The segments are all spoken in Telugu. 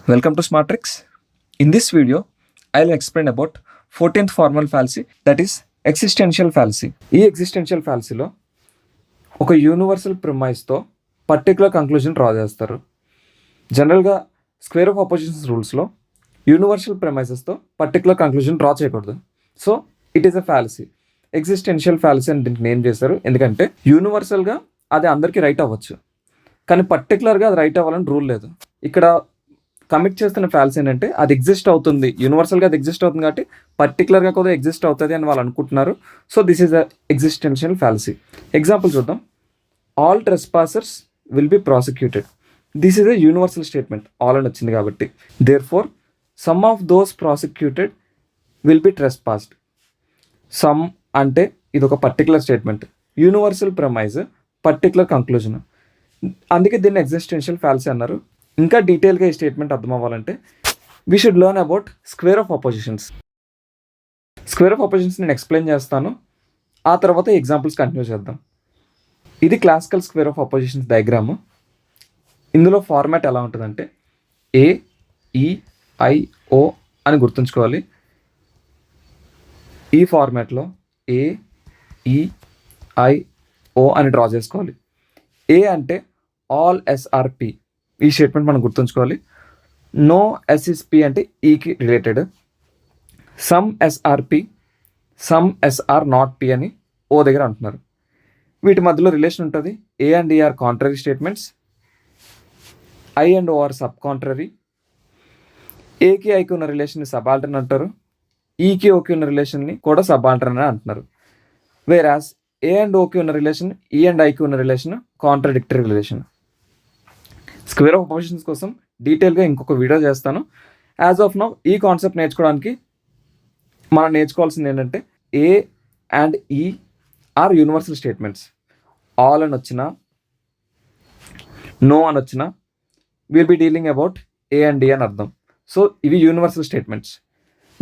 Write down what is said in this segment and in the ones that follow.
Welcome to Smartrix. In this video, I'll explain about 14th formal fallacy, that is existential fallacy. ఈ existential fallacyలో ఒక యూనివర్సల్ ప్రిమైస్తో పర్టికులర్ కంక్లూజన్ డ్రా చేస్తారు. జనరల్గా స్క్వేర్ ఆఫ్ అపోజిషన్స్ రూల్స్లో యూనివర్సల్ ప్రిమైసెస్తో పర్టికులర్ కంక్లూజన్ డ్రా చేయకూడదు. So it is a fallacy. Existential fallacy అని దీనికి నేమ్ చేశారు. ఎందుకంటే యూనివర్సల్గా అది అందరికీ రైట్ అవ్వచ్చు, కానీ పర్టికులర్గా అది రైట్ అవ్వాలని రూల్ లేదు. ఇక్కడ కమిట్ చేస్తున్న ఫ్యాల్స్ ఏంటంటే అది ఎగ్జిస్ట్ అవుతుంది, యూనివర్సల్గా అది ఎగ్జిస్ట్ అవుతుంది కాబట్టి పర్టికులర్గా కూడా ఎగ్జిస్ట్ అవుతుంది అని వాళ్ళు అనుకుంటున్నారు. So this is a existential fallacy. Example చూద్దాం. All trespassers will be prosecuted. This is a universal statement, all అని వచ్చింది కాబట్టి. Therefore some of those prosecuted will be trespassed. Some అంటే ఇది ఒక particular statement, universal premise, particular conclusion. అందుకే దీన్ని ఎగ్జిస్టెన్షియల్ ఫ్యాలసీ అన్నారు. ఇంకా డీటెయిల్గా ఈ స్టేట్మెంట్ అర్థం అవ్వాలంటే we should learn about square of oppositions. Square of oppositions నేను ఎక్స్ప్లెయిన్ చేస్తాను, ఆ తర్వాత ఎగ్జాంపుల్స్ కంటిన్యూ చేద్దాం. ఇది classical square of oppositions diagram. ఇందులో ఫార్మాట్ ఎలా ఉంటుందంటే AEIO అని గుర్తుంచుకోవాలి. ఈ ఫార్మాట్లో AEIO అని డ్రా చేసుకోవాలి. A అంటే ఆల్ SRP, ఈ స్టేట్మెంట్ మనం గుర్తుంచుకోవాలి. నో SSP అంటే ఈకి related. Some SRP, some SR not P అని ఓ దగ్గర అంటున్నారు. వీటి మధ్యలో రిలేషన్ ఉంటుంది. A and E are contrary statements, I and O are sub contrary. ఏకి ఐకి ఉన్న రిలేషన్ని సబాల్టర్న్ అంటారు, ఈకి ఓకి ఉన్న రిలేషన్ని కూడా సబాల్టర్న్ అని అంటున్నారు. వేరాస్ A అండ్ ఓకి ఉన్న రిలేషన్, E అండ్ ఐకి ఉన్న relation contradictory relation. Square of oppositions కోసం డీటెయిల్గా ఇంకొక వీడియో చేస్తాను. యాజ్ ఆఫ్ నౌ ఈ కాన్సెప్ట్ నేర్చుకోవడానికి మనం నేర్చుకోవాల్సింది ఏంటంటే A and E are universal statements. All అని వచ్చినా, నో అని వచ్చినా will be dealing about A and D అని అర్థం. సో ఇవి universal statements.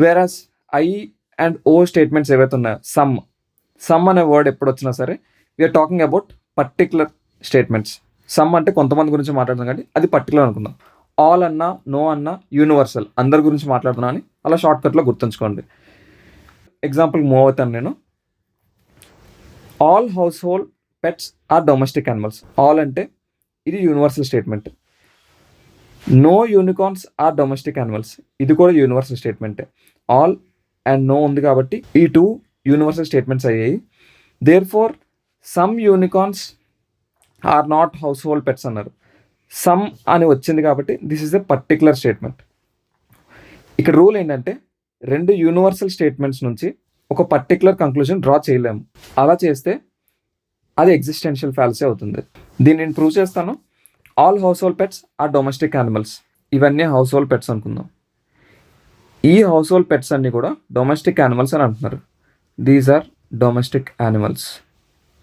Whereas I and O statements ఏవైతే ఉన్నాయో, సమ్ అనే వర్డ్ ఎప్పుడు వచ్చినా సరే we're talking about particular statements. Some అంటే కొంతమంది గురించి మాట్లాడుతున్నాం కాబట్టి అది పర్టికులర్ అనుకుందాం. ఆల్ అన్నా, నో అన్నా యూనివర్సల్, అందరి గురించి మాట్లాడుతున్నా అని అలా షార్ట్కట్లో గుర్తుంచుకోండి. ఎగ్జాంపుల్ మూవ్ అవుతాను నేను. All household pets are domestic animals. All అంటే ఇది universal statement. No unicorns are domestic animals, ఇది కూడా యూనివర్సల్ స్టేట్మెంటే. ఆల్ అండ్ నో ఉంది కాబట్టి ఈ టూ యూనివర్సల్ స్టేట్మెంట్స్ అయ్యాయి. Therefore some unicorns are not household pets అన్నారు. సమ్ అని వచ్చింది కాబట్టి this is a particular statement. ఇక్కడ రూల్ ఏంటంటే రెండు యూనివర్సల్ స్టేట్మెంట్స్ నుంచి ఒక పర్టికులర్ కంక్లూజన్ డ్రా చేయలేము. అలా చేస్తే అది ఎగ్జిస్టెన్షియల్ ఫ్యాలసీ అవుతుంది. దీన్ని నేను ప్రూవ్ చేస్తాను. All household pets are domestic animals, ఇవన్నీ హౌస్ హోల్డ్ పెట్స్ అనుకుందాం. ఈ హౌస్ హోల్డ్ పెట్స్ అన్నీ కూడా డొమెస్టిక్ యానిమల్స్ అని అంటున్నారు. These are domestic animals,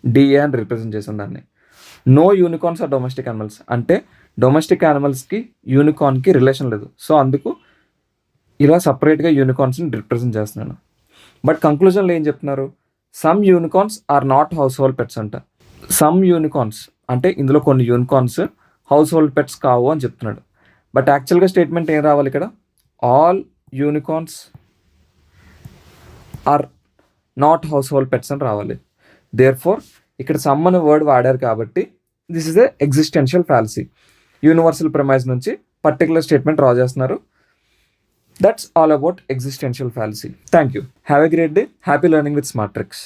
DA అని రిప్రజెంట్ చేసిన దాన్ని. No unicorns are domestic animals అంటే డొమెస్టిక్ యానిమల్స్కి యూనికార్న్కి రిలేషన్ లేదు. సో అందుకు ఇలా సపరేట్గా యూనికార్న్స్ని రిప్రజెంట్ చేస్తున్నాను. బట్ కంక్లూజన్లో ఏం చెప్తున్నారు? Some unicorns are not household pets అంట. సమ్ యూనికార్న్స్ అంటే ఇందులో కొన్ని యూనికార్న్స్ హౌస్ హోల్డ్ పెట్స్ కావు అని చెప్తున్నాడు. బట్ యాక్చువల్గా స్టేట్మెంట్ ఏం రావాలి ఇక్కడ? All unicorns are not household pets అని రావాలి. దేర్ ఫోర్ ఇక్కడ సమ్ అనే వర్డ్ వాడారు కాబట్టి this is a existential fallacy. Universal premise నుంచి పర్టికులర్ స్టేట్మెంట్ డ్రా చేస్తున్నారు. That's all about existential fallacy. Thank you. Have a great day. Happy learning with స్మార్ట్రిక్స్.